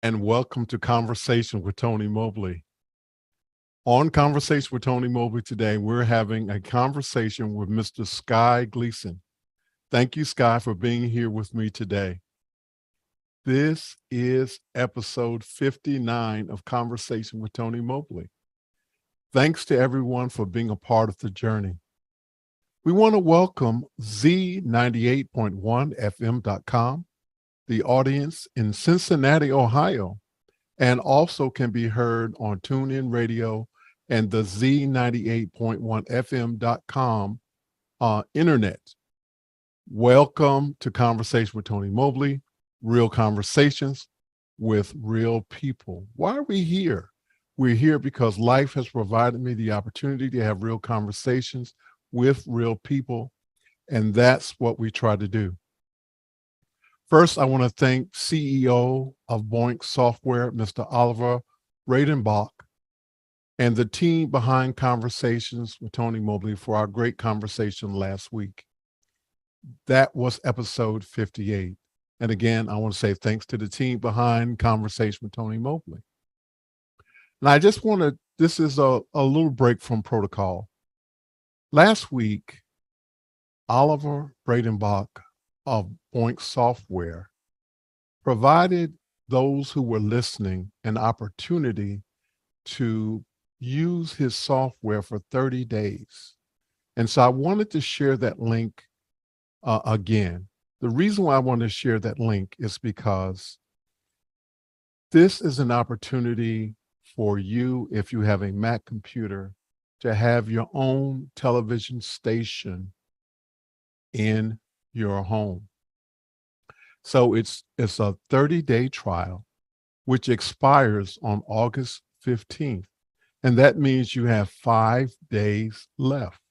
and welcome to Conversation with Tony Mobley. On Conversation with Tony Mobley today, we're having a conversation with Mr. Schy Gleason. Thank you, Schy, for being here with me today. This is episode 59 of Conversation with Tony Mobley. Thanks to everyone for being a part of the journey. We want to welcome Z98.1FM.com, the audience in Cincinnati, Ohio, and also can be heard on TuneIn Radio and the Z98.1FM.com internet. Welcome to Conversation with Tony Mobley, real conversations with real people. Why are we here? We're here because life has provided me the opportunity to have real conversations with real people, and that's what we try to do. First, I want to thank CEO of Boink Software, Mr. Oliver Reidenbach, and the team behind Conversations with Tony Mobley for our great conversation last week. That was episode 58. And again, I want to say thanks to the team behind Conversation with Tony Mobley. And I just want to, this is a little break from protocol. Last week, Oliver Reidenbach of Boink Software provided those who were listening an opportunity to use his software for 30 days. And so I wanted to share that link again. The reason why I want to share that link is because this is an opportunity for you, if you have a Mac computer, to have your own television station in your home. So it's a 30-day trial, which expires on August 15th. And that means you have 5 days left.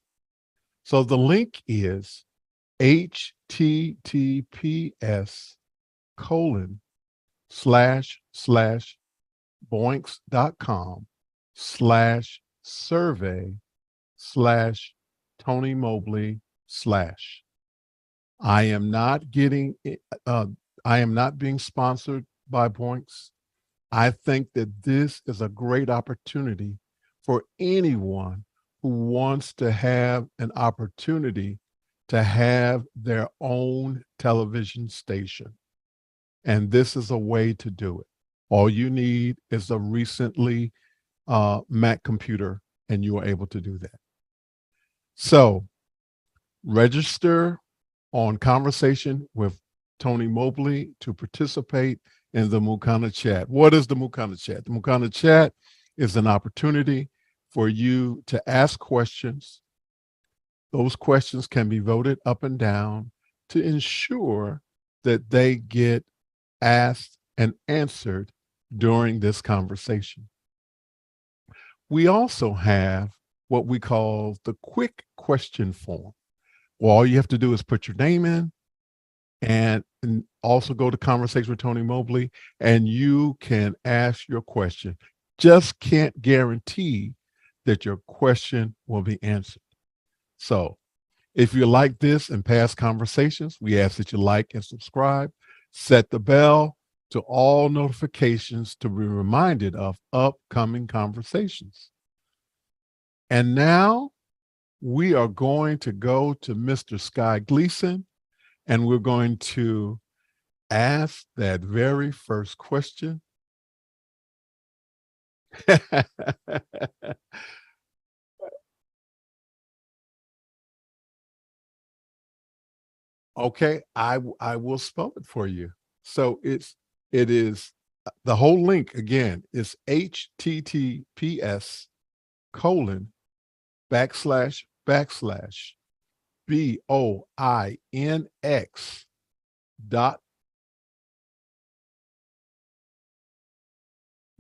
So the link is https://boinks.com/survey/Tony Mobley/. I am not being sponsored by Boinks. I think that this is a great opportunity for anyone who wants to have an opportunity to have their own television station. And this is a way to do it. All you need is a recently Mac computer, and you are able to do that. So register on Conversation with Tony Mobley to participate in the Mukana Chat. What is the Mukana Chat? The Mukana Chat is an opportunity for you to ask questions. Those questions can be voted up and down to ensure that they get asked and answered during this conversation. We also have what we call the quick question form. Well, all you have to do is put your name in and also go to Conversation with Tony Mobley, and you can ask your question. Just can't guarantee that your question will be answered. So if you like this and past conversations, we ask that you like and subscribe, set the bell to all notifications to be reminded of upcoming conversations. And now we are going to go to Mr. Schy Gleason, and we're going to ask that very first question. Okay, I will spell it for you. So it is the whole link again is https://boinx dot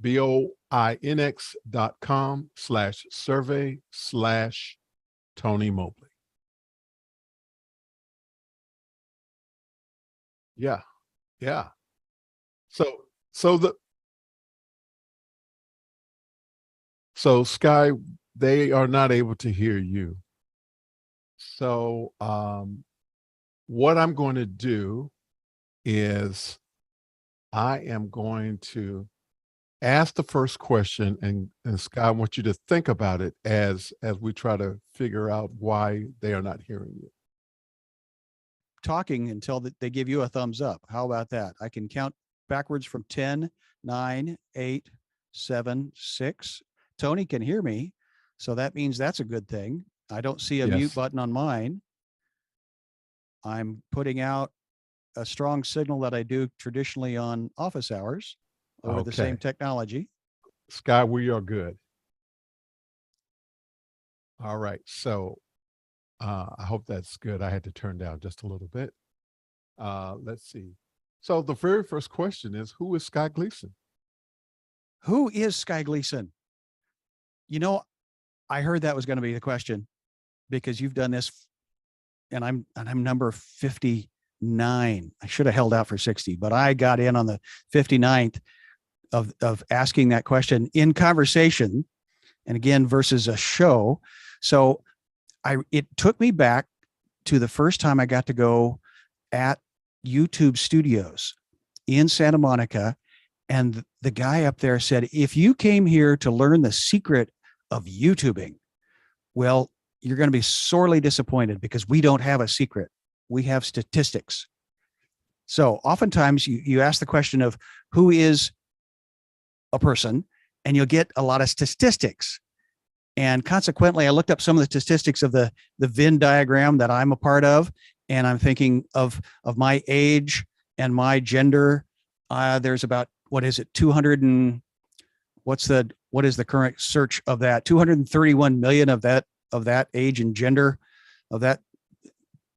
boinx.com/survey/Tony Mobley. Yeah, yeah. So Schy, they are not able to hear you. So what I'm going to do is I am going to ask the first question, and Scott, I want you to think about it as we try to figure out why they are not hearing you. Talking until they give you a thumbs up. How about that? I can count backwards from 10, 9, 8, 7, 6. Tony can hear me, so that means that's a good thing. I don't see a mute Yes. button on mine. I'm putting out a strong signal that I do traditionally on office hours over the same Okay. technology. Scott, we are good. All right. So I hope that's good. I had to turn down just a little bit. Let's see. So the very first question is, who is Schy Gleason? Who is Schy Gleason? You know, I heard that was going to be the question because you've done this, and I'm number 59. I should have held out for 60, but I got in on the 59th of asking that question in conversation, and again versus a show. So it took me back to the first time I got to go at YouTube Studios in Santa Monica, and the guy up there said, if you came here to learn the secret of YouTubing, well, you're going to be sorely disappointed because we don't have a secret. We have statistics. So oftentimes you ask the question of who is a person, and you'll get a lot of statistics. And consequently, I looked up some of the statistics of the Venn diagram that I'm a part of, and I'm thinking of my age and my gender. There's about, what is it, 200 and what is the current search of that? 231 million of that age and gender of that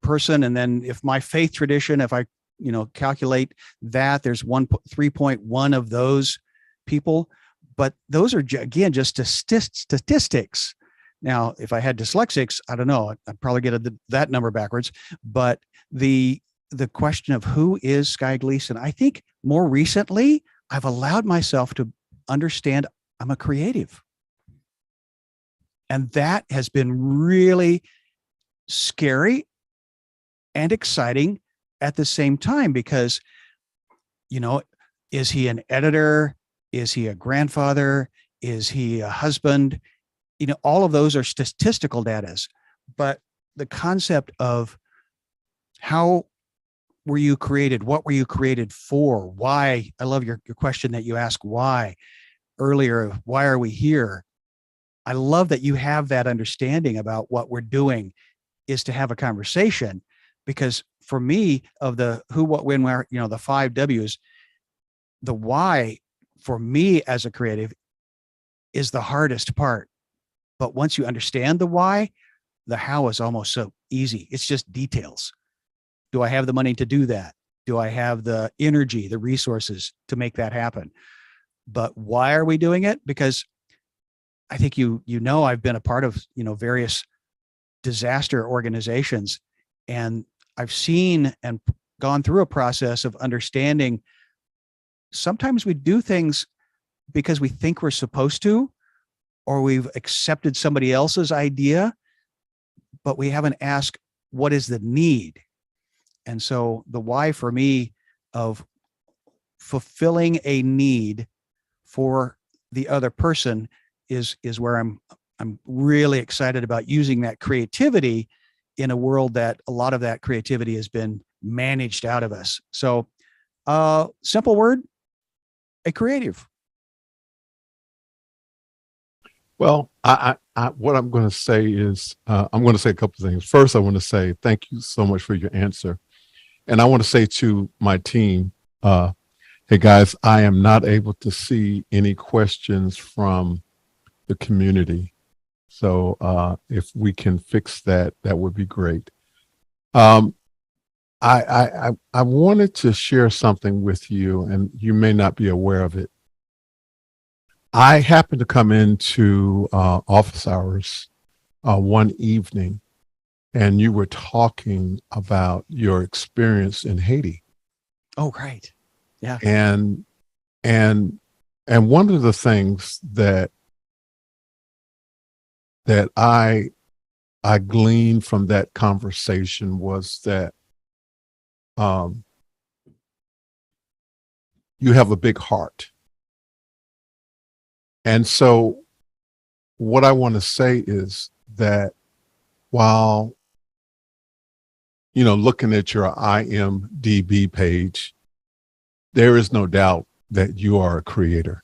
person. And then if my faith tradition, if I calculate that, there's 3.1 of those people. But those are, again, just statistics. Now, if I had dyslexics, I don't know, I'd probably get that number backwards. But the question of who is Schy Gleason, I think more recently, I've allowed myself to understand I'm a creative. And that has been really scary and exciting at the same time, because, is he an editor? Is he a grandfather? Is he a husband? All of those are statistical data. But the concept of how were you created? What were you created for? Why? I love your question that you asked why earlier. Why are we here? I love that you have that understanding about what we're doing is to have a conversation, because for me, of the who, what, when, where, the 5 W's, the why for me as a creative is the hardest part. But once you understand the why, the how is almost so easy. It's just details. Do I have the money to do that? Do I have the energy, the resources to make that happen? But why are we doing it? Because I think I've been a part of various disaster organizations, and I've seen and gone through a process of understanding sometimes we do things because we think we're supposed to, or we've accepted somebody else's idea, but we haven't asked what is the need. And so the why for me of fulfilling a need for the other person is where I'm really excited about using that creativity in a world that a lot of that creativity has been managed out of us. So simple word, a creative. Well, what I'm going to say is, I'm going to say a couple of things. First, I want to say thank you so much for your answer. And I want to say to my team, hey guys, I am not able to see any questions from the community. So if we can fix that, that would be great. I wanted to share something with you, and you may not be aware of it. I happened to come into office hours one evening, and you were talking about your experience in Haiti. Oh, right. Yeah. And one of the things that I gleaned from that conversation was that you have a big heart. And so what I want to say is that while, looking at your IMDb page, there is no doubt that you are a creator.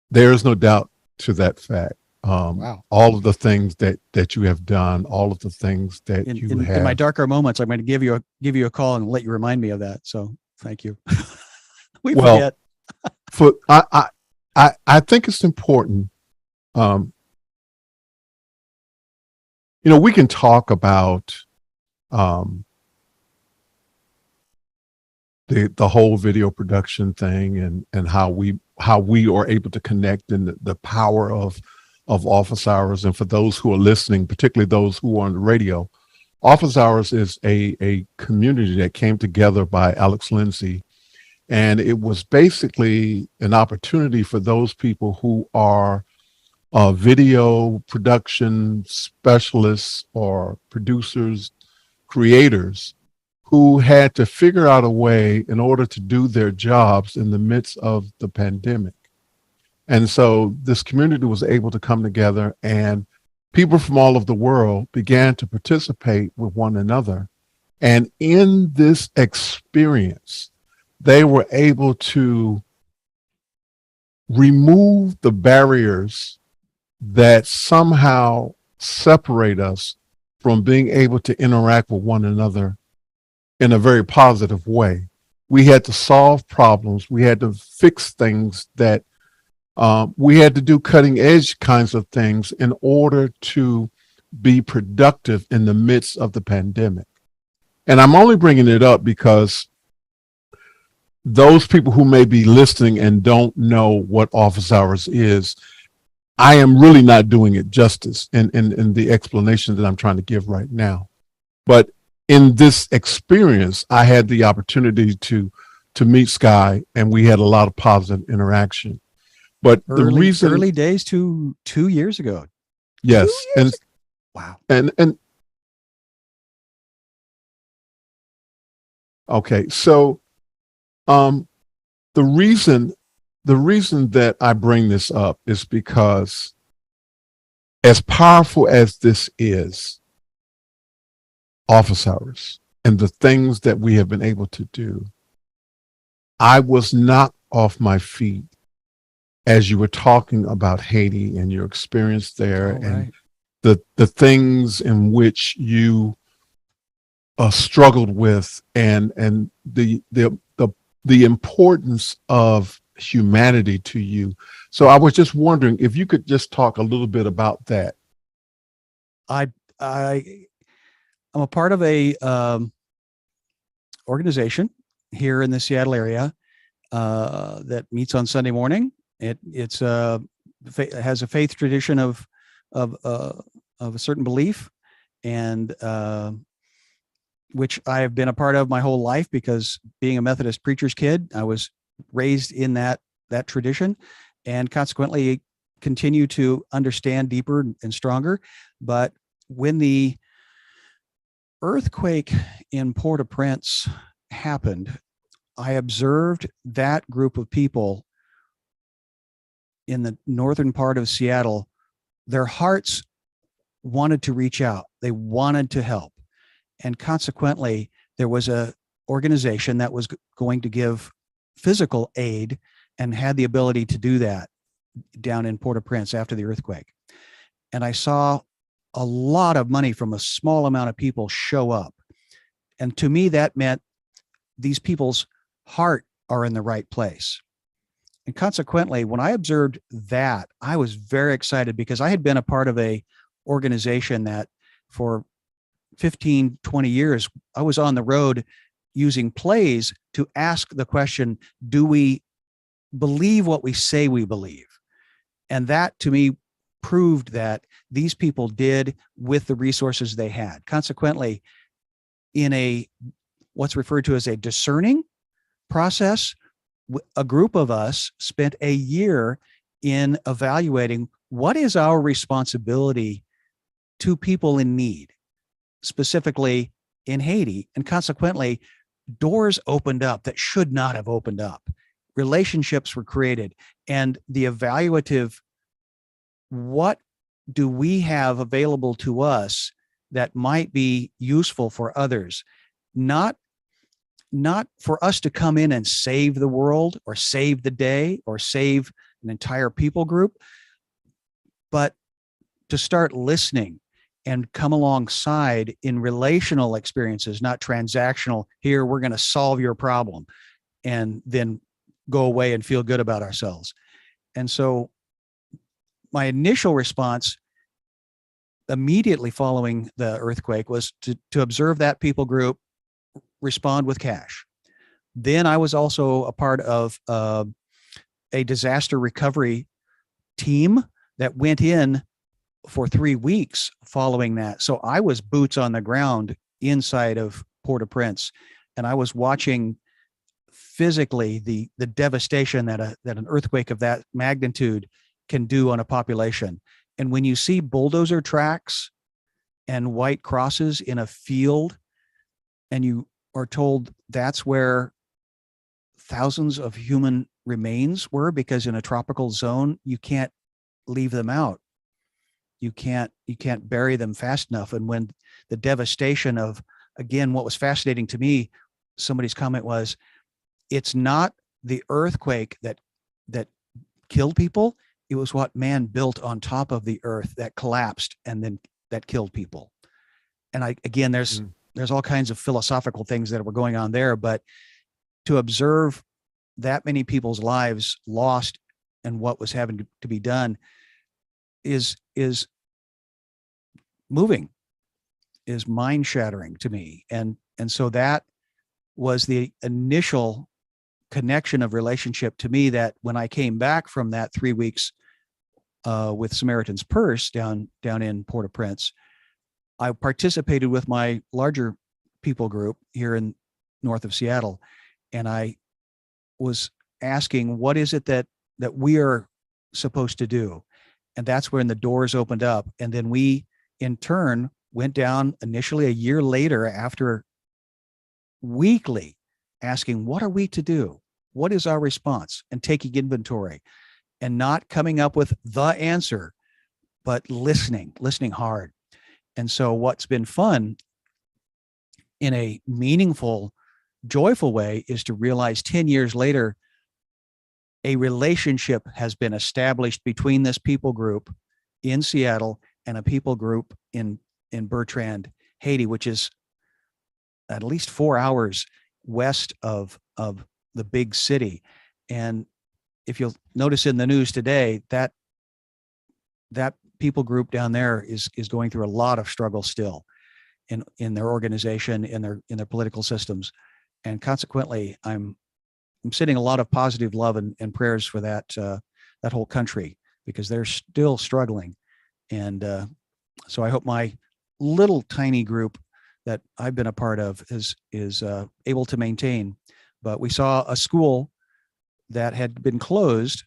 There is no doubt to that fact. Wow. All of the things that you have done, all of the things that you have. In my darker moments, I'm going to give you a call and let you remind me of that. So thank you. We forget. I think it's important. We can talk about the whole video production thing and how we are able to connect and the power of office hours. And for those who are listening, particularly those who are on the radio, office hours is a community that came together by Alex Lindsay. And it was basically an opportunity for those people who are video production specialists or producers, creators, who had to figure out a way in order to do their jobs in the midst of the pandemic. And so this community was able to come together, and people from all over the world began to participate with one another. And in this experience, they were able to remove the barriers that somehow separate us from being able to interact with one another in a very positive way. We had to solve problems. We had to fix things that we had to do cutting edge kinds of things in order to be productive in the midst of the pandemic. And I'm only bringing it up because those people who may be listening and don't know what office hours is, I am really not doing it justice in the explanation that I'm trying to give right now. But in this experience, I had the opportunity to meet Schy, and we had a lot of positive interaction. But the reason early days to 2 years ago. Yes. 2 years ago. Wow. And okay, so the reason that I bring this up is because, as powerful as this is, office hours and the things that we have been able to do, I was knocked off my feet as you were talking about Haiti and your experience there, and the things in which you struggled with, and the importance of humanity to you. So I was just wondering if you could just talk a little bit about that. I'm a part of a organization here in the Seattle area that meets on Sunday morning. It has a faith tradition of a certain belief, and which I have been a part of my whole life, because being a Methodist preacher's kid, I was raised in that tradition, and consequently continue to understand deeper and stronger. But when the earthquake in Port-au-Prince happened, I observed that group of people in the northern part of Seattle. Their hearts wanted to reach out. They wanted to help. And consequently, there was a organization that was going to give physical aid and had the ability to do that down in Port-au-Prince after the earthquake. And I saw a lot of money from a small amount of people show up. And to me, that meant these people's heart are in the right place. And consequently, when I observed that, I was very excited, because I had been a part of a organization that for 15, 20 years, I was on the road using plays to ask the question, do we believe what we say we believe? And that, to me, proved that these people did with the resources they had. Consequently, in what's referred to as a discerning process, a group of us spent a year in evaluating what is our responsibility to people in need, specifically in Haiti, and consequently, doors opened up that should not have opened up. Relationships were created, and the evaluative, what do we have available to us that might be useful for others? Not for us to come in and save the world or save the day or save an entire people group, but to start listening and come alongside in relational experiences, not transactional. Here, we're going to solve your problem and then go away and feel good about ourselves. And so my initial response immediately following the earthquake was to observe that people group, respond with cash. Then I was also a part of a disaster recovery team that went in for 3 weeks following that. So I was boots on the ground inside of Port-au-Prince, and I was watching physically the devastation that an earthquake of that magnitude can do on a population. And when you see bulldozer tracks and white crosses in a field, and you are told that's where thousands of human remains were, because in a tropical zone, you can't leave them out. You can't bury them fast enough. And when the devastation of, again, what was fascinating to me, somebody's comment was, it's not the earthquake that killed people. It was what man built on top of the earth that collapsed and then that killed people. And there's all kinds of philosophical things that were going on there, but to observe that many people's lives lost and what was having to be done is moving, is mind shattering to me. And so that was the initial connection of relationship to me, that when I came back from that 3 weeks with Samaritan's Purse down in Port-au-Prince, I participated with my larger people group here in north of Seattle. And I was asking, what is it that we are supposed to do? And that's when the doors opened up. And then we, in turn, went down initially a year later, after weekly asking, what are we to do? What is our response? And taking inventory and not coming up with the answer, but listening hard. And so what's been fun in a meaningful, joyful way is to realize 10 years later, a relationship has been established between this people group in Seattle and a people group in Bertrand, Haiti, which is at least 4 hours west of the big city. And if you'll notice in the news today, that people group down there is going through a lot of struggle still in their organization, in their political systems. And consequently, I'm sending a lot of positive love and prayers for that whole country, because they're still struggling. And so I hope my little tiny group that I've been a part of is able to maintain. But we saw a school that had been closed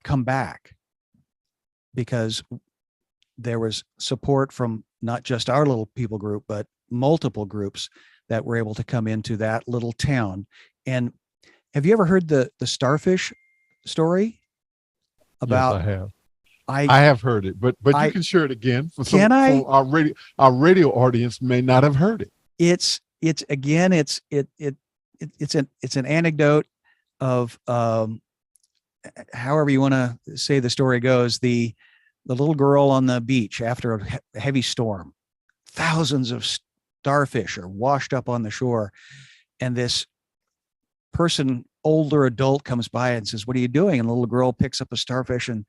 come back because there was support from not just our little people group, but multiple groups that were able to come into that little town. And have you ever heard the starfish story about? Yes, I have. I have heard it, but you can share it again for some. For our radio audience may not have heard it. It's an anecdote of however you want to say the story goes. The little girl on the beach after a heavy storm, thousands of starfish are washed up on the shore, and this person, older adult, comes by and says, "What are you doing?" And the little girl picks up a starfish and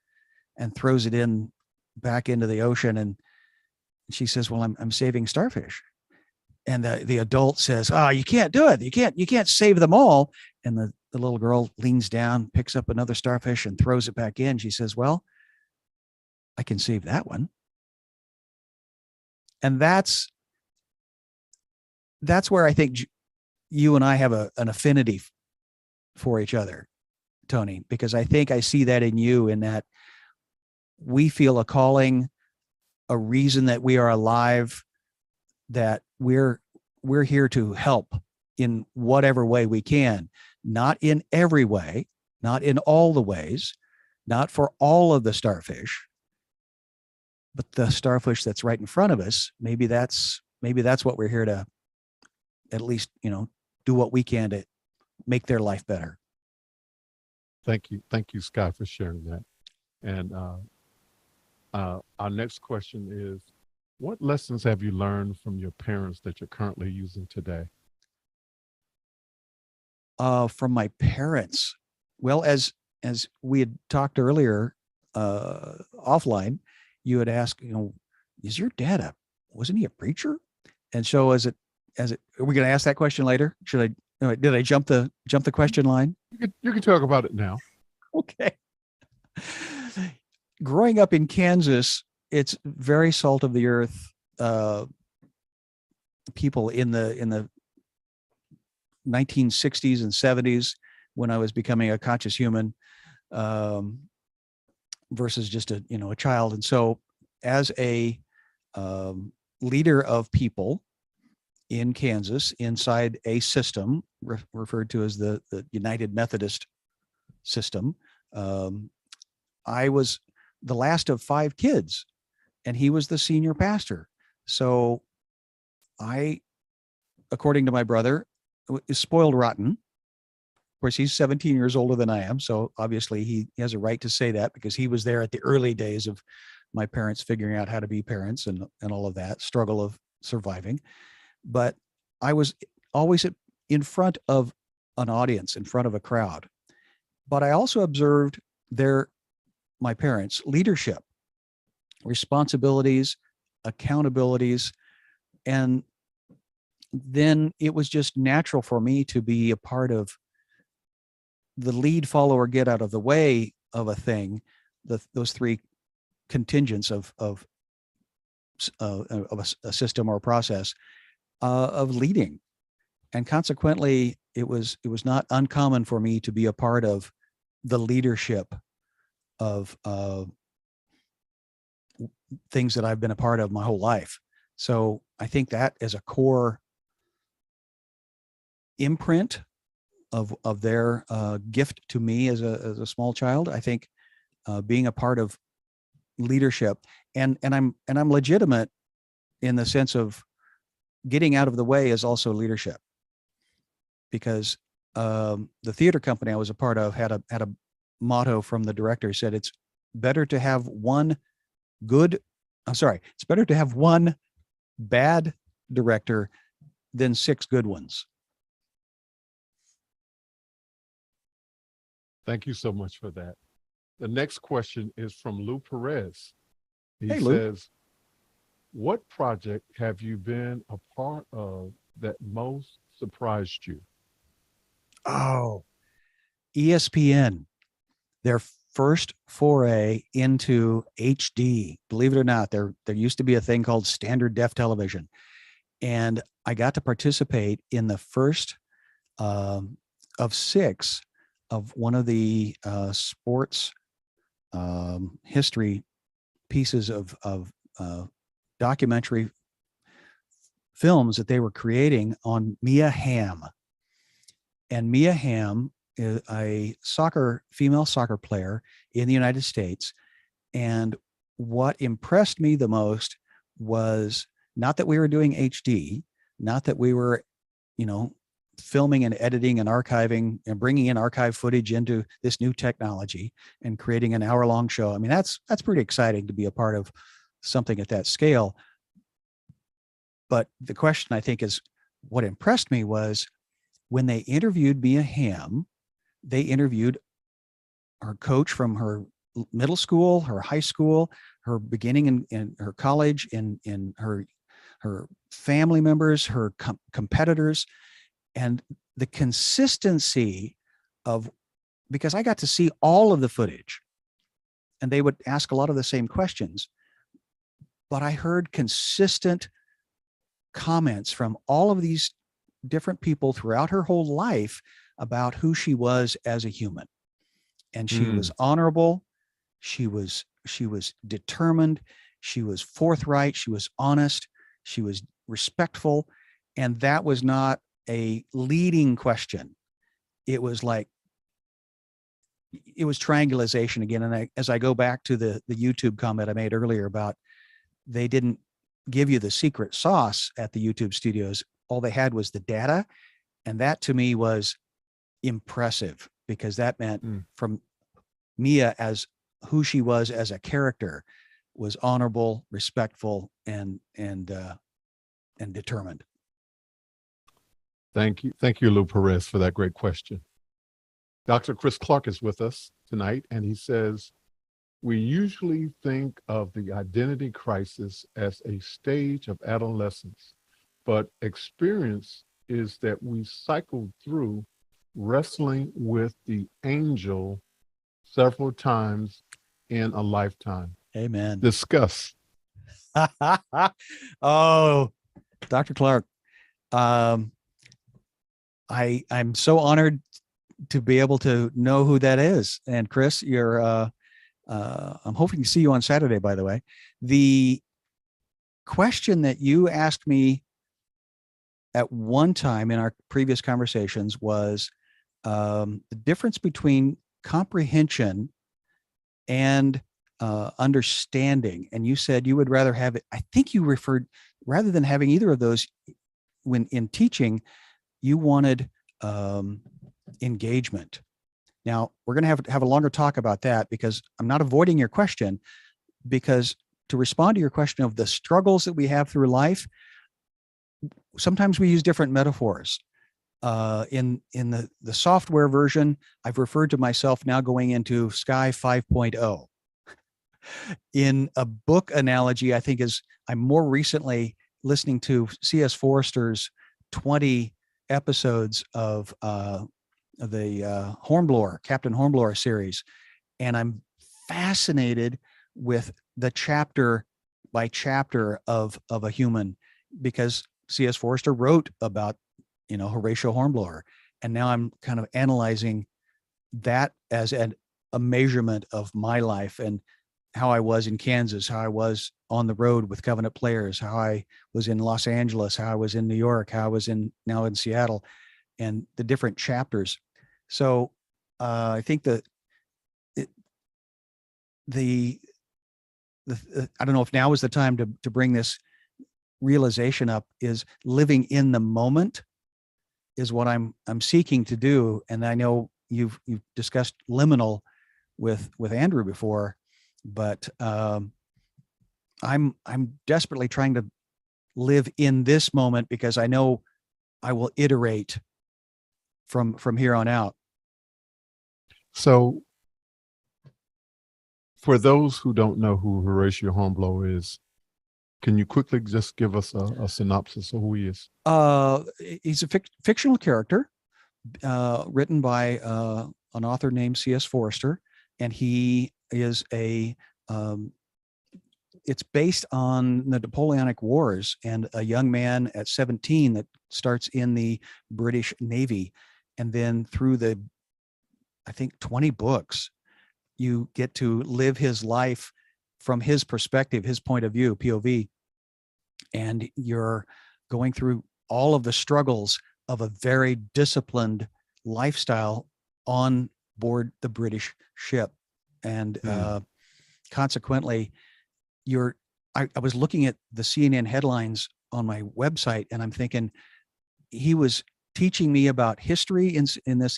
throws it back into the ocean. And she says, "Well, I'm saving starfish." And the adult says, "Oh, you can't do it. You can't save them all." And the little girl leans down, picks up another starfish and throws it back in. She says, "Well, I can save that one." And that's where I think you and I have an affinity for each other, Tony, because I think I see that in you, in that we feel a calling, a reason that we are alive, that we're here to help in whatever way we can, not in every way, not in all the ways, not for all of the starfish, but the starfish that's right in front of us. Maybe that's what we're here to, at least, do what we can to make their life better. Thank you, Schy, for sharing that. And our next question is, what lessons have you learned from your parents that you're currently using today? From my parents, well, as we had talked earlier, offline, you had asked, is your dad wasn't he a preacher? And so are we going to ask that question later? Did I jump the question line? You can talk about it now. Okay. Growing up in Kansas, it's very salt of the earth people in the 1960s and 70s, when I was becoming a conscious human, versus just a child. And so as a leader of people in Kansas inside a system referred to as the United Methodist system, I was the last of 5 kids, and he was the senior pastor. So I, according to my brother, is spoiled rotten. Of course, he's 17 years older than I am, so obviously he has a right to say that, because he was there at the early days of my parents figuring out how to be parents and all of that struggle of surviving. But I was always in front of an audience, in front of a crowd. But I also observed my parents' leadership, responsibilities, accountabilities, and then it was just natural for me to be a part of the lead, follow, or get out of the way of a thing, those 3 contingents of a system or a process of leading. And consequently, it was not uncommon for me to be a part of the leadership of things that I've been a part of my whole life. So I think that as a core imprint of their gift to me as a small child, I think being a part of leadership, and I'm legitimate in the sense of getting out of the way is also leadership, because the theater company I was a part of had a motto from the director. Said it's better to have one bad director than 6 good ones. Thank you so much for that. The next question is from Lou Perez. He Hey, Lou. says, what project have you been a part of that most surprised you? Oh, ESPN, their first foray into HD. Believe it or not, there used to be a thing called standard def television. And I got to participate in the first of 6 of one of the sports history pieces of documentary films that they were creating on Mia Hamm. And Mia Hamm is a female soccer player in the United States. And what impressed me the most was not that we were doing HD, not that we were, filming and editing and archiving and bringing in archive footage into this new technology and creating an hour-long show. I mean, that's pretty exciting to be a part of something at that scale. But the question, I think, is what impressed me was when they interviewed Mia Hamm, they interviewed her coach from her middle school, her high school, her beginning in her college, in her family members, her competitors, and the consistency of, because I got to see all of the footage and they would ask a lot of the same questions, but I heard consistent comments from all of these different people throughout her whole life about who she was as a human. And she was honorable. She was determined. She was forthright. She was honest. She was respectful. And that was not a leading question. It was like, it was triangulation again. And as I go back to the YouTube comment I made earlier about they didn't give you the secret sauce at the YouTube studios. All they had was the data. And that to me was impressive, because that meant from Mia as who she was as a character was honorable, respectful, and determined. Thank you, Lou Perez, for that great question. Dr. Chris Clark is with us tonight, and he says, we usually think of the identity crisis as a stage of adolescence, but experience is that we cycle through wrestling with the angel several times in a lifetime. Amen. Discuss. Oh, Dr. Clark, I'm so honored to be able to know who that is. And Chris, you're I'm hoping to see you on Saturday, by the way. The question that you asked me at one time in our previous conversations was the difference between comprehension and understanding. And you said you would rather have it. I think you referred, rather than having either of those when in teaching, you wanted engagement. Now we're going to have a longer talk about that, because I'm not avoiding your question, because to respond to your question of the struggles that we have through life, sometimes we use different metaphors. In the software version, I've referred to myself now going into Schy 5.0. In a book analogy, I think I'm more recently listening to C.S. Forrester's 20 episodes of the Hornblower, Captain Hornblower series. And I'm fascinated with the chapter by chapter of a human, because C.S. Forrester wrote about, Horatio Hornblower. And now I'm kind of analyzing that as a measurement of my life, and how I was in Kansas, how I was on the road with Covenant Players, how I was in Los Angeles, how I was in New York, how I was now in Seattle, and the different chapters. So I think I don't know if now is the time to bring this realization up, is living in the moment is what I'm seeking to do. And I know you've discussed liminal with Andrew before, but I'm desperately trying to live in this moment, because I know I will iterate from here on out. So for those who don't know who Horatio Hornblower is, can you quickly just give us a synopsis of who he is? He's a fictional character written by an author named C.S. Forrester, and he is it's based on the Napoleonic Wars and a young man at 17 that starts in the British Navy. And then through I think 20 books, you get to live his life from his perspective, his point of view, POV. And you're going through all of the struggles of a very disciplined lifestyle on board the British ship. And consequently, I was looking at the CNN headlines on my website, and I'm thinking, he was teaching me about history in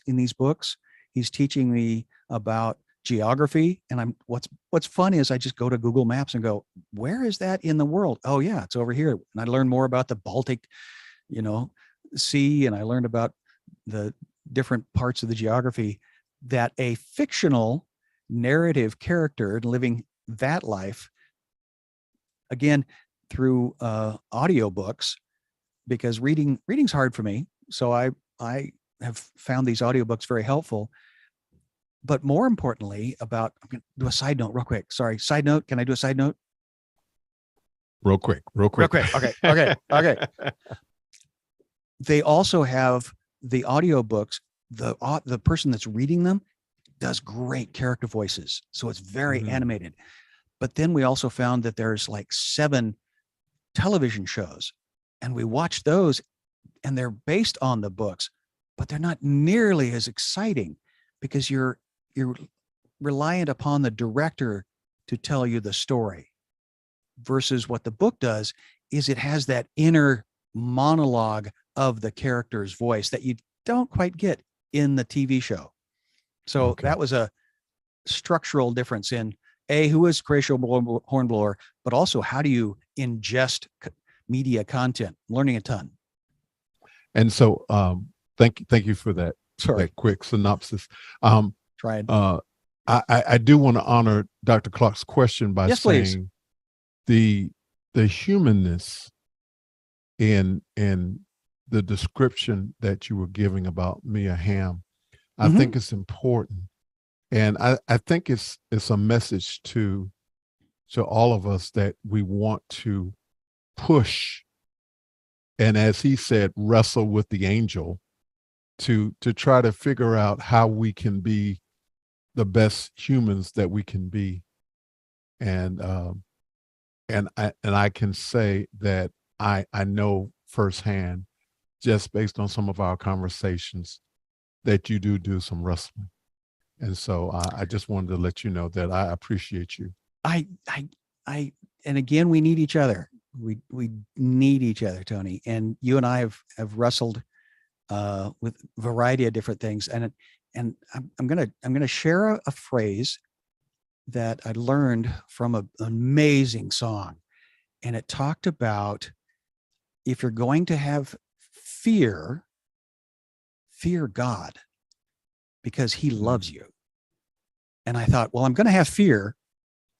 these books. He's teaching me about geography. And what's fun is I just go to Google Maps and go, where is that in the world? Oh yeah, it's over here. And I learned more about the Baltic, Sea, and I learned about the different parts of the geography that a fictional narrative character living that life, again, through audiobooks, because reading's hard for me. So I have found these audiobooks very helpful. But more importantly, I'm going to do a side note real quick. Sorry, side note. Can I do a side note? Real quick. Okay. They also have the audiobooks. The person that's reading them does great character voices. So it's very animated. But then we also found that there's like 7 television shows, and we watched those. they're based on the books, but they're not nearly as exciting because you're reliant upon the director to tell you the story, versus what the book does is it has that inner monologue of the character's voice that you don't quite get in the TV show. So that was a structural difference in who is Horatio Hornblower, but also how do you ingest media content? Learning a ton. And so thank you for that. Sorry. That quick synopsis. Tried. I do want to honor Dr. Clark's question by saying the humanness in the description that you were giving about Mia Hamm, I think it's important. And I think it's a message to all of us that we want to push, and as he said, wrestle with the angel to try to figure out how we can be the best humans that we can be. And I can say that I know firsthand, just based on some of our conversations, that you do some wrestling. And so I just wanted to let you know that I appreciate you. And again, we need each other. We need each other, Tony. And you and I have wrestled with a variety of different things. And I'm gonna share a phrase that I learned from an amazing song, and it talked about, if you're going to have fear God, because he loves you. And I thought, well, I'm going to have fear.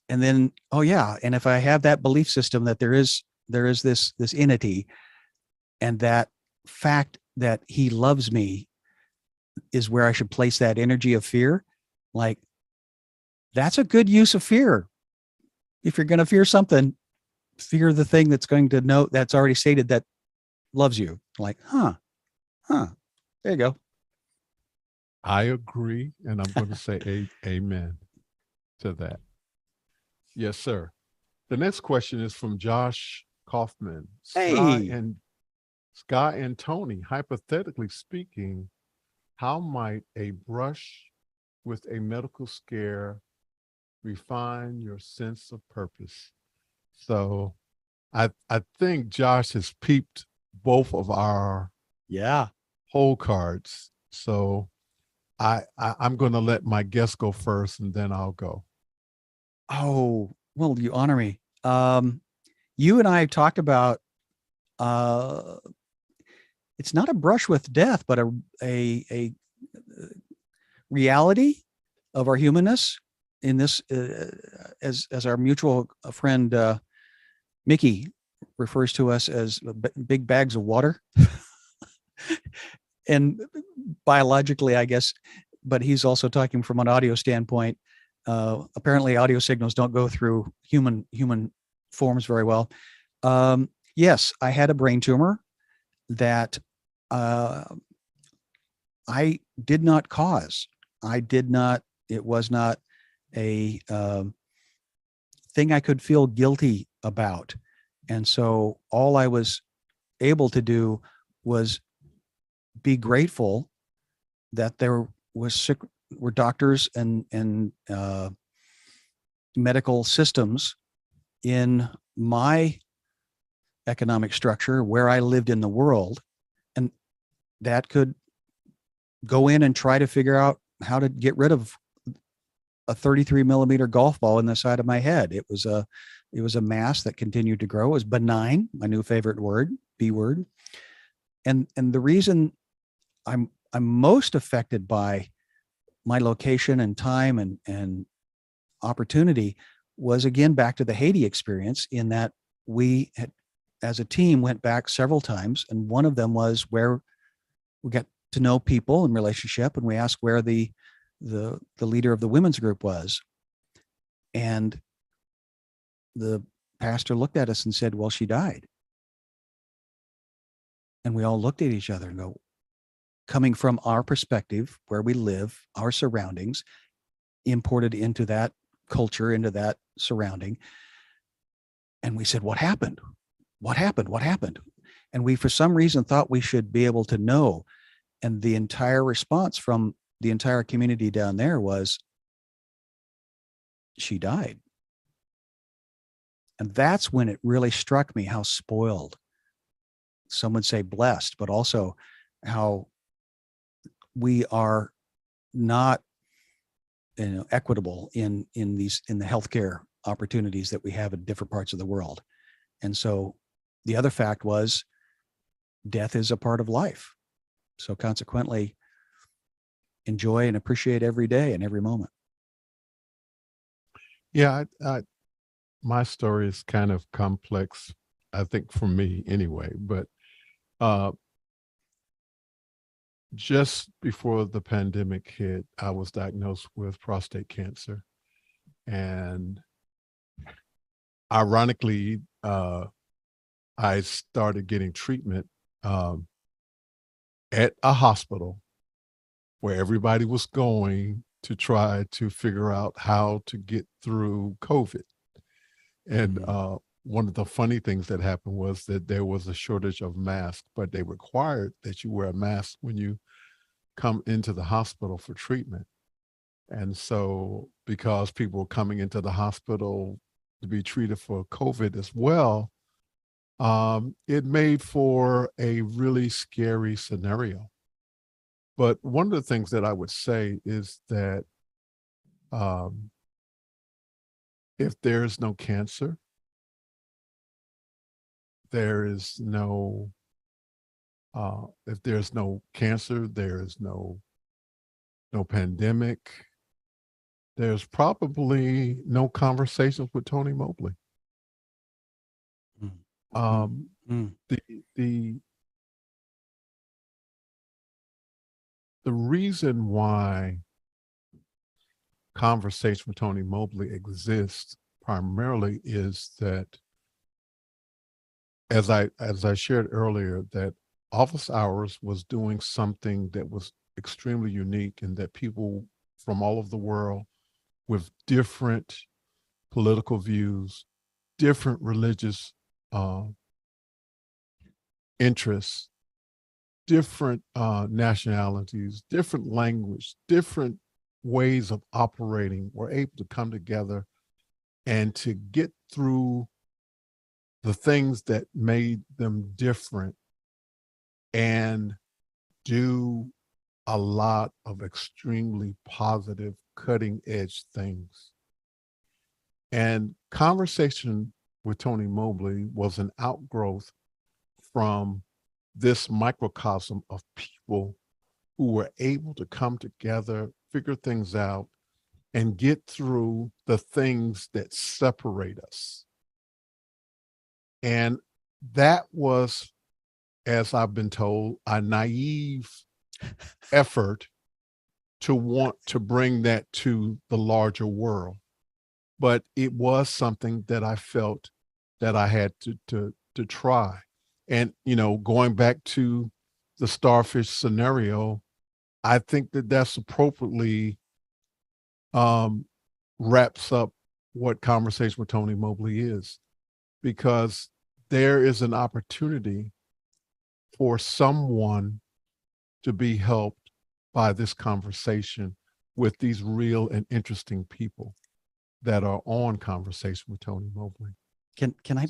And then, oh yeah. And if I have that belief system that there is this entity, and that fact that he loves me is where I should place that energy of fear. Like, that's a good use of fear. If you're going to fear something, fear the thing that's going to know, that's already stated that loves you. Like, there you go. I agree. And I'm going to say amen to that. Yes, sir. The next question is from Josh Kaufman. Hey. Schy and Tony, hypothetically speaking, how might a brush with a medical scare refine your sense of purpose? So I think Josh has peeped both of our whole cards. So I'm going to let my guest go first, and then I'll go. Oh, well, you honor me. You and I talked about, it's not a brush with death, but a reality of our humanness in this, as our mutual friend, Mickey refers to us as big bags of water. And biologically, I guess, but he's also talking from an audio standpoint. Apparently audio signals don't go through human forms very well. Yes, I had a brain tumor that I did not cause. It was not a thing I could feel guilty about. And so all I was able to do was be grateful that there were doctors and medical systems in my economic structure where I lived in the world, and that could go in and try to figure out how to get rid of a 33 millimeter golf ball in the side of my head. It was a mass that continued to grow. It was benign, my new favorite word, B word. And the reason I'm most affected by my location and time and opportunity was, again, back to the Haiti experience, in that we had, as a team, went back several times. And one of them was where we got to know people in relationship, and we asked where the leader of the women's group was. And the pastor looked at us and said, well, she died. And we all looked at each other and go, coming from our perspective, where we live, our surroundings, imported into that culture, into that surrounding. And we said, what happened? What happened? What happened? And we, for some reason, thought we should be able to know. And the entire response from the entire community down there was, she died. And that's when it really struck me how spoiled, some would say blessed, but also how we are not, equitable in the healthcare opportunities that we have in different parts of the world. And so the other fact was, death is a part of life. So consequently, enjoy and appreciate every day and every moment. Yeah, my story is kind of complex, I think, for me anyway, but just before the pandemic hit, I was diagnosed with prostate cancer. And ironically, I started getting treatment at a hospital where everybody was going to try to figure out how to get through COVID. And one of the funny things that happened was that there was a shortage of masks, but they required that you wear a mask when you come into the hospital for treatment. And so because people were coming into the hospital to be treated for COVID as well, it made for a really scary scenario. But one of the things that I would say is that if there is no cancer, there is no, if there's no cancer, there is no pandemic, there's probably no conversations with Tony Mobley. The reason why conversation with Tony Mobley exists primarily is that, as I shared earlier, that office hours was doing something that was extremely unique, and that people from all over the world with different political views, different religious interests, different nationalities, different language, different ways of operating, were able to come together and to get through the things that made them different and do a lot of extremely positive, cutting edge things. And conversation with Tony Mobley was an outgrowth from this microcosm of people who were able to come together, figure things out, and get through the things that separate us. And that was, as I've been told, a naive effort to want to bring that to the larger world. But it was something that I felt that I had to try. And, going back to the starfish scenario, I think that that's appropriately wraps up what Conversation with Tony Mobley is, because there is an opportunity for someone to be helped by this conversation with these real and interesting people that are on Conversation with Tony Mobley. Can I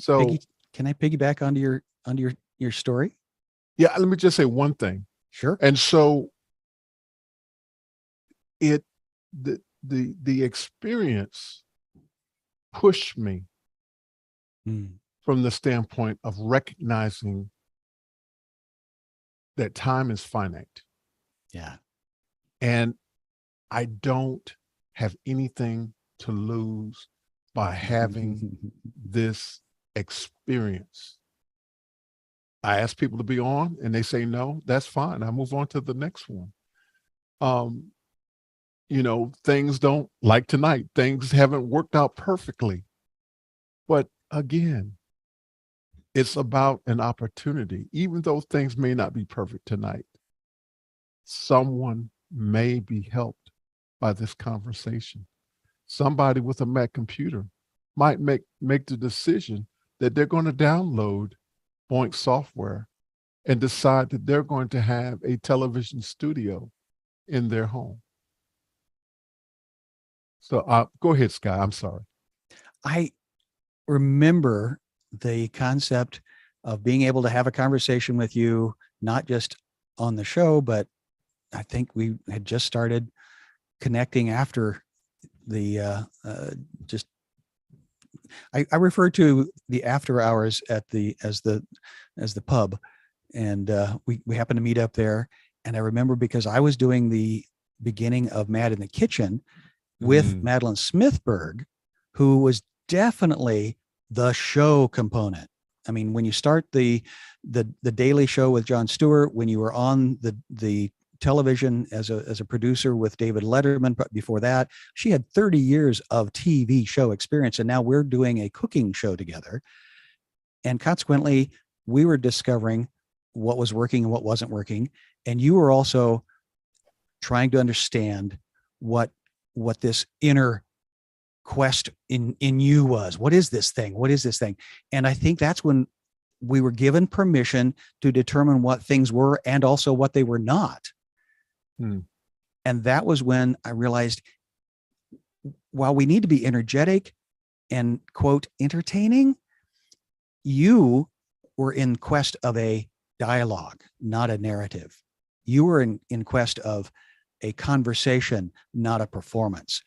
piggyback onto your story? Yeah, let me just say one thing. Sure. And so the experience pushed me from the standpoint of recognizing that time is finite. Yeah. And I don't have anything to lose by having this experience. I ask people to be on and they say no, that's fine. I move on to the next one. Things don't, like tonight, things haven't worked out perfectly. But again, it's about an opportunity. Even though things may not be perfect tonight, someone may be helped by this conversation. Somebody with a Mac computer might make the decision that they're going to download Boink Software and decide that they're going to have a television studio in their home. So go ahead, Schy. I'm sorry. I remember the concept of being able to have a conversation with you, not just on the show, but I think we had just started connecting after the I refer to the after hours as the pub, and we happened to meet up there. And I remember because I was doing the beginning of Mad in the Kitchen with Madeline Smithberg, who was definitely the show component. I mean, when you start the Daily Show with Jon Stewart, when you were on the television as a producer with David Letterman, but before that, she had 30 years of TV show experience. And now we're doing a cooking show together. And consequently, we were discovering what was working and what wasn't working. And you were also trying to understand what this inner quest in you was. What is this thing? What is this thing? And I think that's when we were given permission to determine what things were and also what they were not. And that was when I realized, while we need to be energetic and, quote, entertaining, you were in quest of a dialogue, not a narrative. You were in quest of a conversation, not a performance.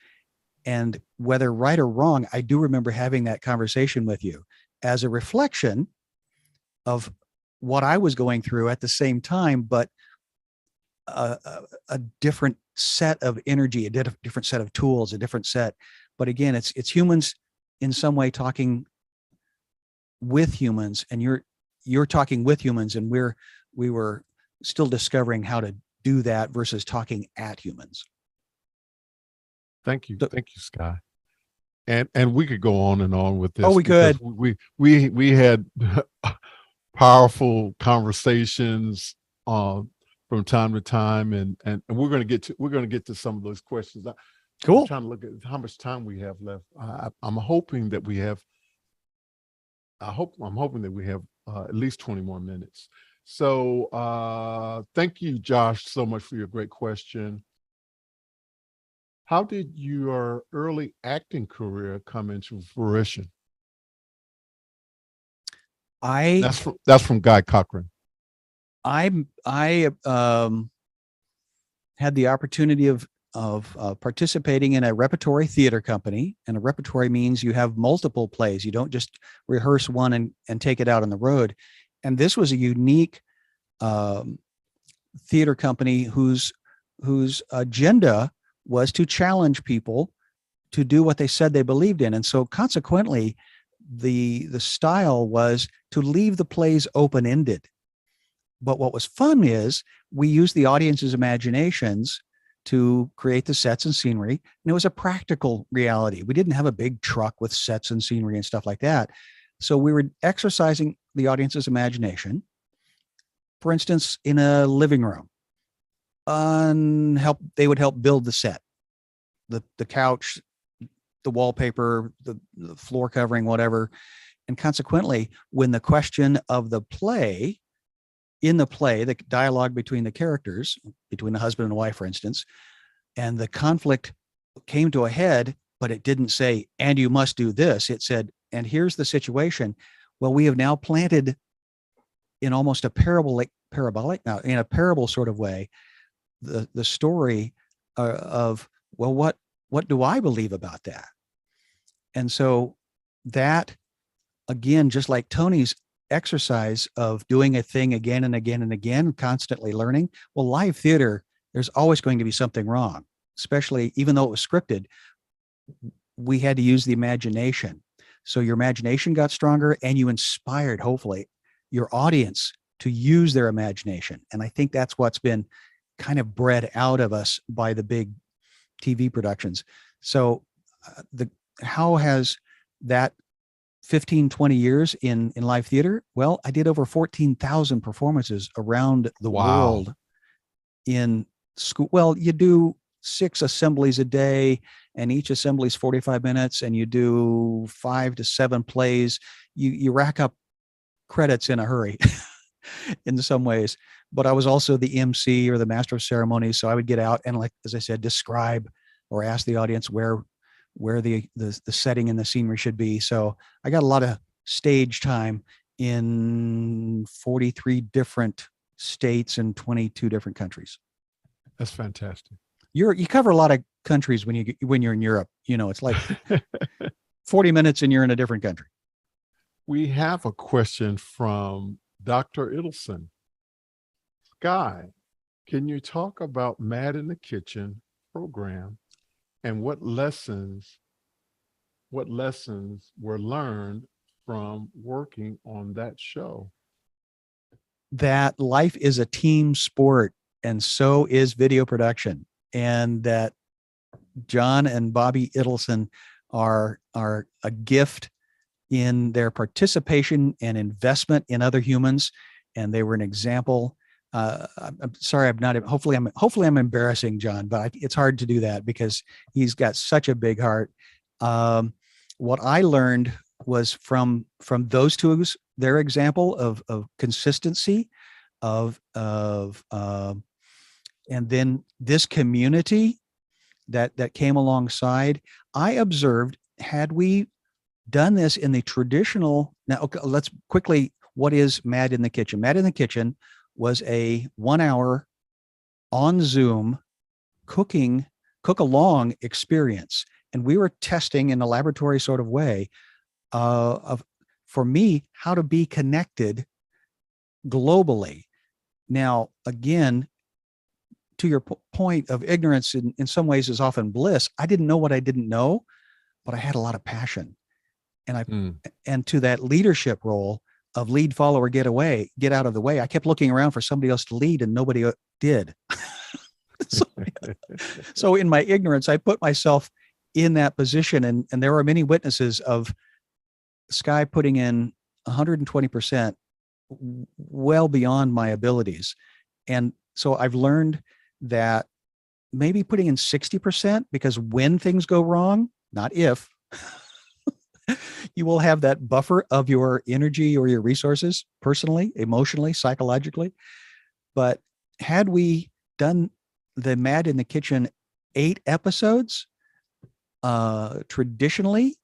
And whether right or wrong, I do remember having that conversation with you as a reflection of what I was going through at the same time, but a different set of energy, a different set of tools, a different set. But again, it's humans in some way talking with humans, and you're talking with humans, and we were still discovering how to do that versus talking at humans. Thank you. Thank you, Schy. And we could go on and on with this. Oh, we could. We had powerful conversations from time to time, and we're going to get to some of those questions. Cool. I'm trying to look at how much time we have left. I'm hoping that we have. I'm hoping that we have at least 20 more minutes. So thank you, Josh, so much for your great question. How did your early acting career come into fruition? That's from Guy Cochran. I had the opportunity of participating in a repertory theater company, and a repertory means you have multiple plays. You don't just rehearse one and take it out on the road. And this was a unique theater company whose agenda was to challenge people to do what they said they believed in. And so consequently, the style was to leave the plays open-ended. But what was fun is we used the audience's imaginations to create the sets and scenery. And it was a practical reality. We didn't have a big truck with sets and scenery and stuff like that. So we were exercising the audience's imagination. For instance, in a living room, they would help build the set, the couch, the wallpaper, the floor covering, whatever. And consequently, when the question of the dialogue between the characters, between the husband and wife, for instance, and the conflict came to a head, but it didn't say, and you must do this. It said, and here's the situation. Well, we have now planted in almost a parabolic now, in a parable sort of way, the story of, well, what do I believe about that? And so that, again, just like Tony's exercise of doing a thing again and again and again, constantly learning. Well, live theater, there's always going to be something wrong, especially even though it was scripted, we had to use the imagination. So your imagination got stronger, and you inspired, hopefully, your audience to use their imagination. And I think that's what's been kind of bred out of us by the big TV productions. So how has that 15, 20 years in live theater? Well, I did over 14,000 performances around the world in school. Well, you do 6 assemblies a day, and each assembly is 45 minutes, and you do 5 to 7 plays. You rack up credits in a hurry in some ways, but I was also the MC or the master of ceremonies. So I would get out and, like, as I said, describe or ask the audience where the setting and the scenery should be. So I got a lot of stage time in 43 different states and 22 different countries. That's fantastic. You cover a lot of countries when you're in Europe. It's like 40 minutes and you're in a different country. We have a question from Dr. Idelson. Schy, can you talk about Mad in the Kitchen program and what lessons were learned from working on that show? That life is a team sport, and so is video production, and that John and Bobby Idelson are a gift in their participation and investment in other humans, and they were an example. I'm sorry, I'm not. Hopefully, I'm embarrassing John, but it's hard to do that because he's got such a big heart. What I learned was from those two, their example of consistency, and then this community that came alongside. I observed, had we done this in the traditional, now, okay, let's quickly, what is Mad in the Kitchen? Mad in the Kitchen was a 1 hour on Zoom cook along experience. And we were testing in a laboratory sort of way for me, how to be connected globally. Now, again, to your point of ignorance in some ways is often bliss. I didn't know what I didn't know, but I had a lot of passion. And to that leadership role of lead, follower, get out of the way. I kept looking around for somebody else to lead and nobody did. So in my ignorance, I put myself in that position. And there are many witnesses of Schy putting in 120% well beyond my abilities. And so I've learned that maybe putting in 60%, because when things go wrong, not if, you will have that buffer of your energy or your resources, personally, emotionally, psychologically. But had we done the Mad in the Kitchen 8 episodes, traditionally,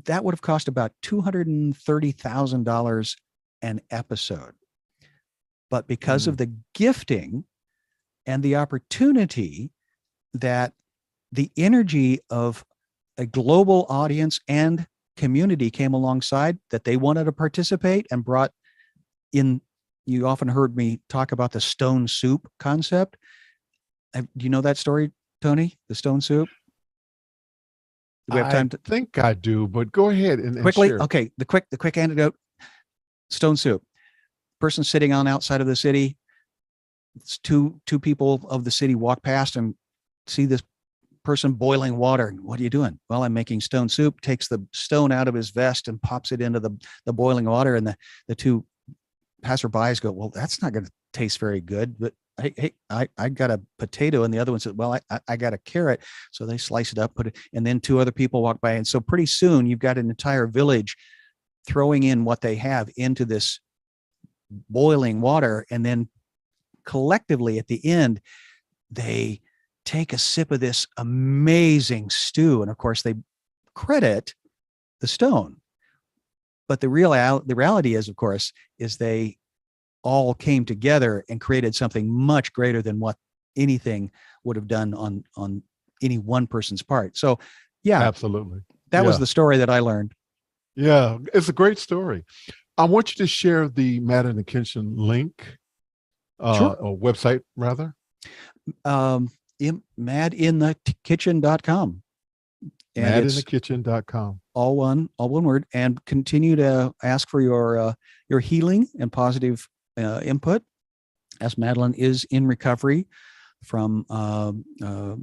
that would have cost about $230,000 an episode. But because of the gifting and the opportunity, that the energy of a global audience and community came alongside, that they wanted to participate and brought in. You often heard me talk about the stone soup concept. Do you know that story, Tony? The stone soup? Do we have time to think I do, but go ahead and quickly. share. Okay. The quick antidote: stone soup. Person sitting on outside of the city. It's two people of the city walk past and see this person boiling water. What are you doing? Well, I'm making stone soup. Takes the stone out of his vest and pops it into the boiling water. And the two passerbys go, well, that's not going to taste very good. But hey, I got a potato. And the other one said, well, I got a carrot. So they slice it up, put it, and then 2 other people walk by. And so pretty soon you've got an entire village throwing in what they have into this boiling water. And then collectively at the end, they take a sip of this amazing stew. And of course they credit the stone. But the reality is, of course, is they all came together and created something much greater than what anything would have done on any one person's part. So yeah, absolutely. That was the story that I learned. Yeah, it's a great story. I want you to share the Mad in the Kitchen link, Sure. or website rather. Madinthekitchen.com. Madinthekitchen.com. All one word, and continue to ask for your healing and positive input, as Madeline is in recovery from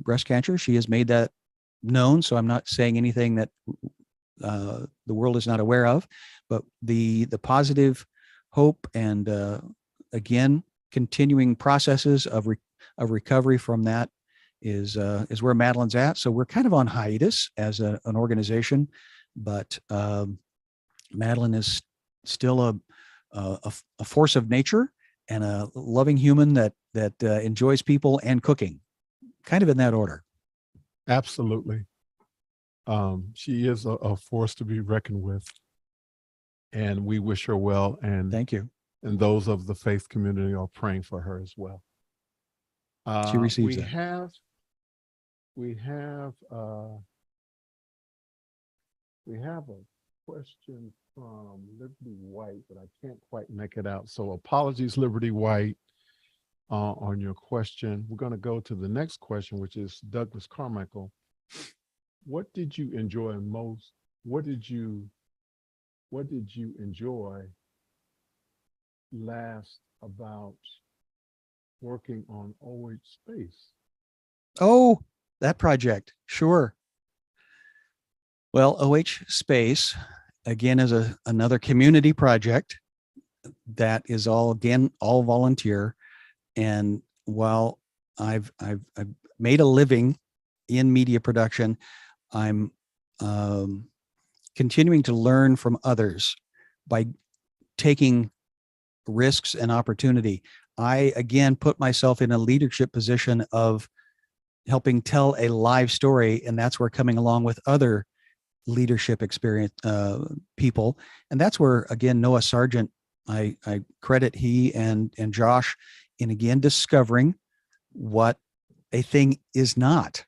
breast cancer. She has made that known, so I'm not saying anything that the world is not aware of, but the positive hope and again, continuing processes of recovery from that is where Madeline's at. So we're kind of on hiatus as an organization, but Madeline is still a force of nature and a loving human that enjoys people and cooking, kind of in that order. Absolutely. She is a force to be reckoned with, and we wish her well. And Thank you. And those of the faith community are praying for her as well. She receives we that. have we have a question from Liberty White, but I can't quite make it out. So apologies, Liberty White, on your question. We're going to go to the next question, which is Douglas Carmichael. What did you enjoy most? What did you enjoy last about working on OH Space? Oh, that project. Sure. Well, OH Space, again, is another community project that is all volunteer. And while I've made a living in media production, I'm continuing to learn from others by taking risks and opportunity. I, again, put myself in a leadership position of helping tell a live story. And that's where coming along with other leadership experience people. And that's where, again, Noah Sargent, I credit he and Josh in, again, discovering what a thing is not,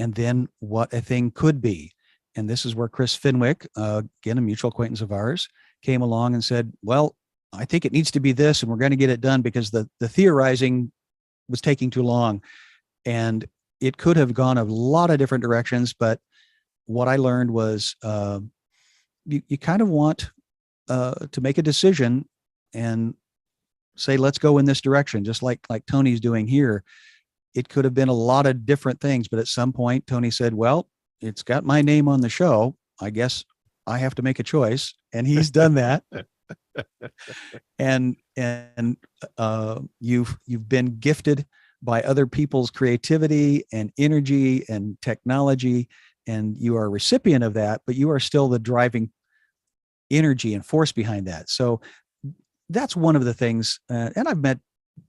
and then what a thing could be. And this is where Chris Finwick, again, a mutual acquaintance of ours, came along and said, well, I think it needs to be this, and we're going to get it done because the theorizing was taking too long. And it could have gone a lot of different directions. But what I learned was you kind of want to make a decision and say, let's go in this direction, just like Tony's doing here. It could have been a lot of different things. But at some point, Tony said, well, it's got my name on the show. I guess I have to make a choice. And he's done that. and you've been gifted by other people's creativity and energy and technology, and you are a recipient of that, but you are still the driving energy and force behind that. So that's one of the things. And I've met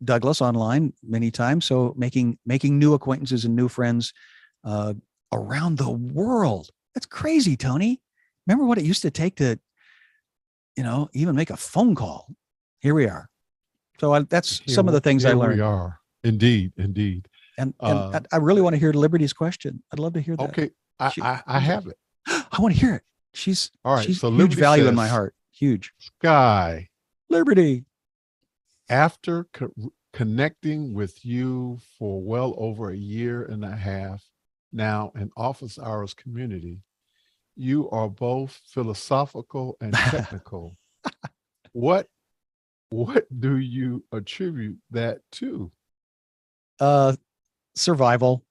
Douglas online many times. So making new acquaintances and new friends around the world. That's crazy, Tony. Remember what it used to take to, even make a phone call. Here we are. So that's some of the things I learned. We are. Indeed. And I really want to hear Liberty's question. I'd love to hear that. Okay. I have it. I want to hear it. She's all right. She's so huge Liberty value says, in my heart. Huge. Schy, Liberty. after connecting with you for well over a year and a half now in office hours community, you are both philosophical and technical. What do you attribute that to? Survival.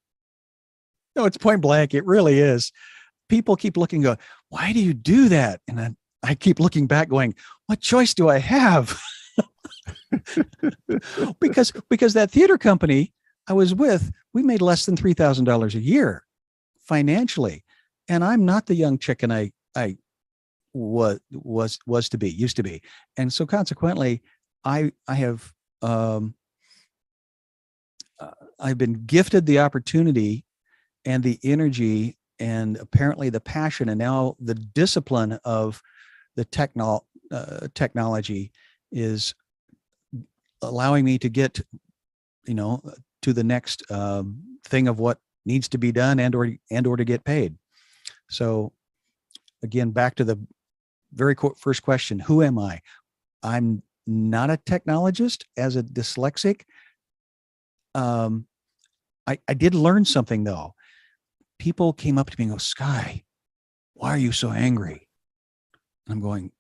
No, it's point blank. It really is. People keep looking, go, why do you do that? And I keep looking back going, what choice do I have? because that theater company I was with, we made less than $3,000 a year financially. And I'm not the young chicken I used to be. And so consequently, I've been gifted the opportunity and the energy and apparently the passion and now the discipline of the technology is allowing me to get, to the next thing of what needs to be done and or to get paid. So again, back to the very first question, who am I? I'm not a technologist. As a dyslexic, I did learn something though. People came up to me and go, Schy, why are you so angry? And I'm going,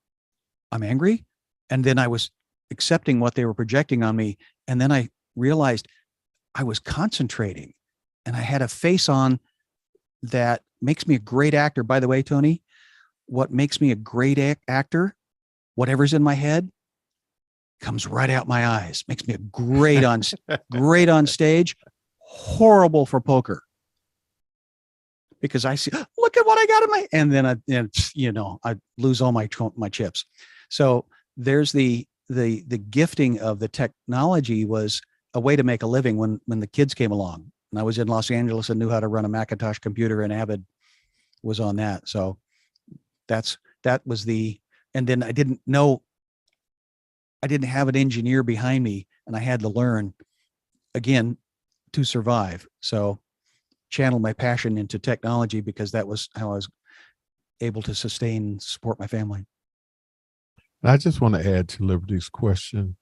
I'm angry? And then I was accepting what they were projecting on me. And then I realized I was concentrating and I had a face on that makes me a great actor. By the way, Tony, what makes me a great actor, whatever's in my head, comes right out my eyes, makes me a great on stage, horrible for poker. Because I see, look at what I got in my, and then I lose all my chips. So there's the gifting of the technology was a way to make a living when the kids came along. And I was in Los Angeles and knew how to run a Macintosh computer, and Avid was on that. So that was and then I didn't have an engineer behind me, and I had to learn again to survive. So channel my passion into technology, because that was how I was able to sustain and support my family. I just want to add to Liberty's question.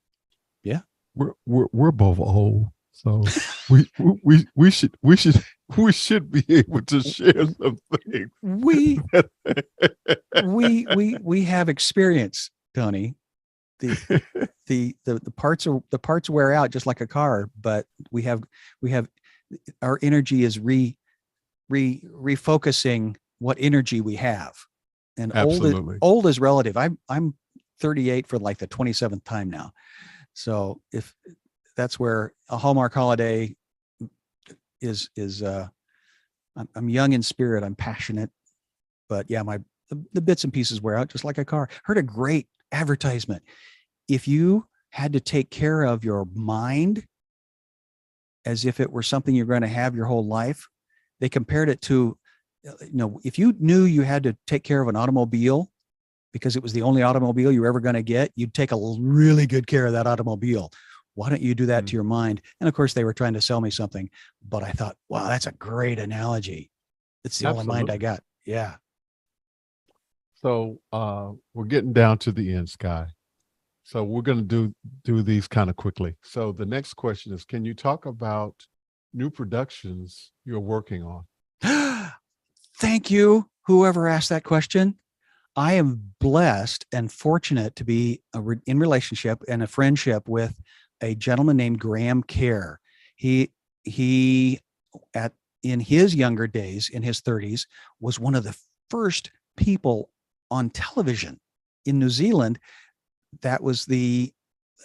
Yeah. We're both old. So we should be able to share some things. We have experience, Tony. The parts wear out just like a car, but we have our energy is refocusing what energy we have. And Absolutely. old is relative. I'm 38 for like the 27th time now. So if that's where a Hallmark holiday is I'm young in spirit, I'm passionate, but yeah, the bits and pieces wear out just like a car. Heard a great advertisement. If you had to take care of your mind as if it were something you're going to have your whole life, they compared it to, if you knew you had to take care of an automobile because it was the only automobile you were ever going to get, you'd take a really good care of that automobile. Why don't you do that to your mind? And of course, they were trying to sell me something, but I thought, wow, that's a great analogy. It's the only mind I got. Yeah. So we're getting down to the end, Schy. So we're going to do these kind of quickly. So the next question is, can you talk about new productions you're working on? Thank you, whoever asked that question. I am blessed and fortunate to be in relationship and a friendship with a gentleman named Graham Kerr. He in his younger days, in his 30s, was one of the first people on television in New Zealand. That was the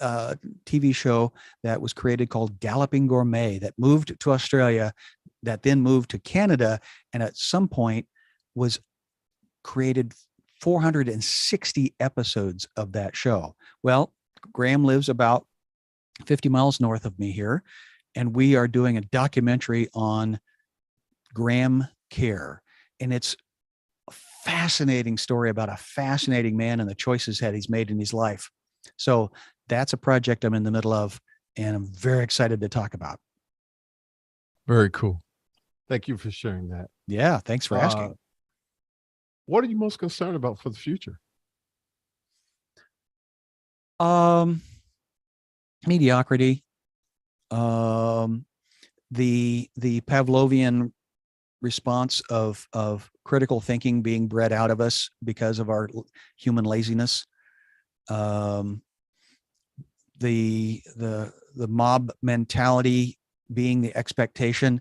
TV show that was created called Galloping Gourmet that moved to Australia, that then moved to Canada, and at some point was created 460 episodes of that show. Well, Graham lives about 50 miles north of me here, and we are doing a documentary on Graham Kerr. And it's a fascinating story about a fascinating man and the choices that he's made in his life. So that's a project I'm in the middle of, and I'm very excited to talk about. Very cool. Thank you for sharing that. Yeah, thanks for asking. What are you most concerned about for the future? Mediocrity. The Pavlovian response of critical thinking being bred out of us because of our human laziness. The mob mentality being the expectation.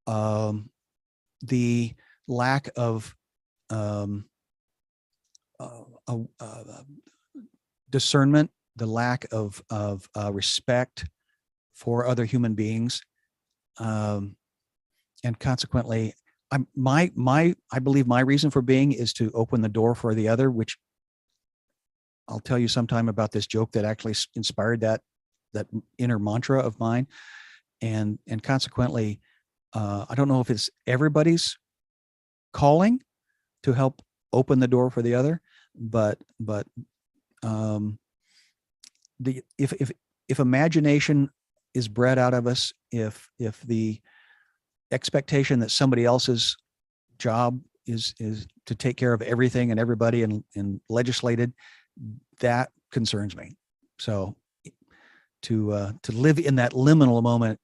The lack of discernment, the lack of respect for other human beings, and consequently, I believe my reason for being is to open the door for the other, which I'll tell you sometime about this joke that actually inspired that inner mantra of mine, and consequently, I don't know if it's everybody's calling to help open the door for the other, but if imagination is bred out of us, if the expectation that somebody else's job is to take care of everything and everybody and legislated, that concerns me. So to live in that liminal moment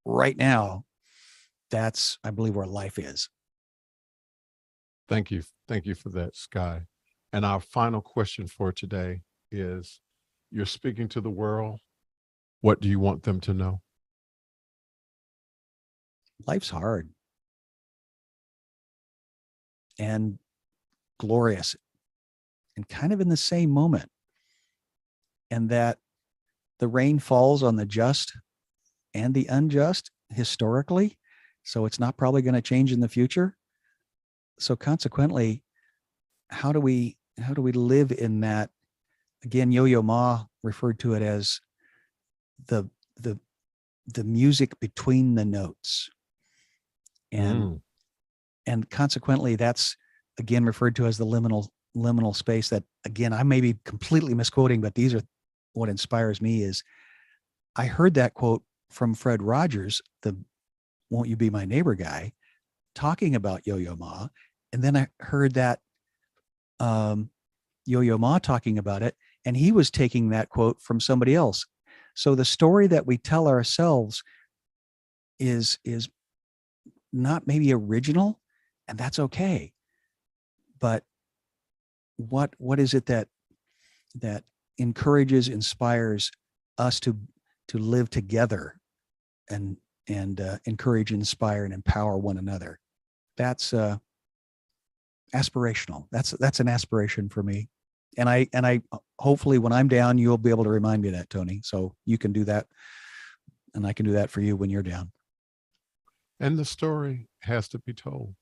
right now, that's, I believe, where life is. Thank you. Thank you for that, Schy. And our final question for today is, you're speaking to the world. What do you want them to know? Life's hard and glorious and kind of in the same moment. And that the rain falls on the just and the unjust historically. So it's not probably going to change in the future. So consequently, how do we live in that again, Yo-Yo Ma referred to it as the music between the notes. And consequently, that's again referred to as the liminal space. That again, I may be completely misquoting, but these are what inspires me. Is I heard that quote from Fred Rogers, the "Won't You Be My Neighbor" guy, talking about Yo-Yo Ma, and then I heard that Yo-Yo Ma talking about it, and he was taking that quote from somebody else. So the story that we tell ourselves is not maybe original, and that's okay. But what is it that encourages, inspires us to live together and encourage, inspire, and empower one another? That's aspirational. That's an aspiration for me. And I hopefully when I'm down, you'll be able to remind me of that, Tony. So you can do that, and I can do that for you when you're down. And the story has to be told.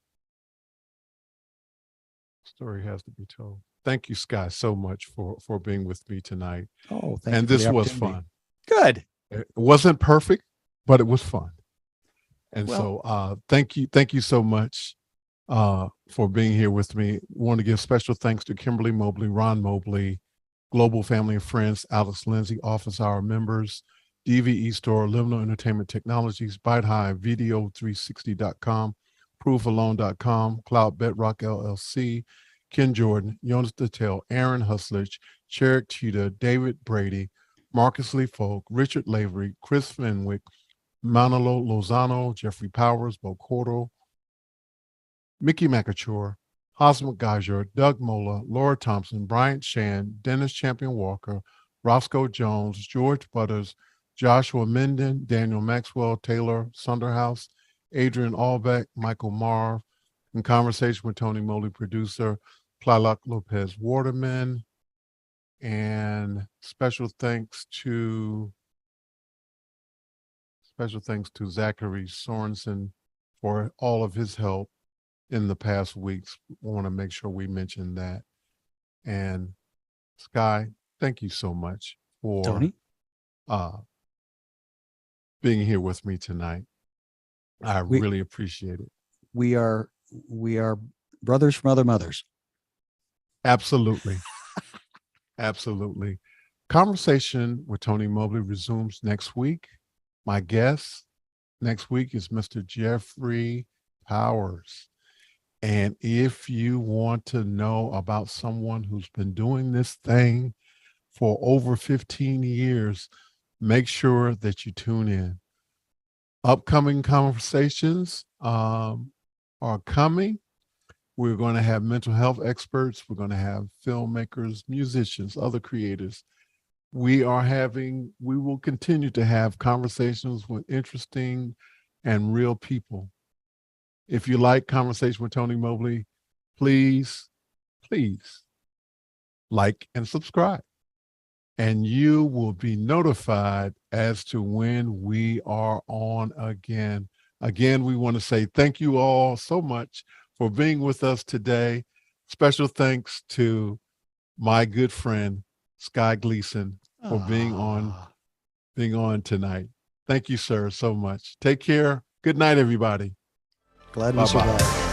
Story has to be told. Thank you, Schy, so much for being with me tonight. Oh, thank you. And this was fun. Good. It wasn't perfect, but it was fun. And so thank you so much for being here with me. Want to give special thanks to Kimberly Mobley, Ron Mobley, Global Family and Friends, Alex Lindsay, Office Hour members, DVE Store, Liminal Entertainment Technologies, Byte High, Video360.com, ProofAlone.com, Cloud Bedrock LLC, Ken Jordan, Jonas Dattel, Aaron Huslich, Cherrick Cheetah, David Brady, Marcus Lee Folk, Richard Lavery, Chris Fenwick, Manolo Lozano, Jeffrey Powers, Bo Cordell, Mickey McAchore, Hosmet Gajer, Doug Mola, Laura Thompson, Bryant Shan, Dennis Champion Walker, Roscoe Jones, George Butters, Joshua Minden, Daniel Maxwell, Taylor Sunderhouse, Adrian Albeck, Michael Marv, in conversation with Tony Mobley, producer, Tlaloc Lopez Waterman, and special thanks to Zachary Sorensen for all of his help in the past weeks. We want to make sure we mention that. And Schy, thank you so much for Tony, being here with me tonight. I really appreciate it. We are brothers from other mothers. Absolutely. Absolutely. Conversation with Tony Mobley resumes next week. My guest next week is Mr. Jeffrey Powers. And if you want to know about someone who's been doing this thing for over 15 years, make sure that you tune in. Upcoming conversations are coming. We're going to have mental health experts. We're going to have filmmakers, musicians, other creators. We will continue to have conversations with interesting and real people. If you like Conversation with Tony Mobley, please like and subscribe. And you will be notified as to when we are on again. Again, we want to say thank you all so much for being with us today. Special thanks to my good friend, Schy Gleason, for being on tonight. Thank you, sir, so much. Take care. Good night, everybody. Glad we survived.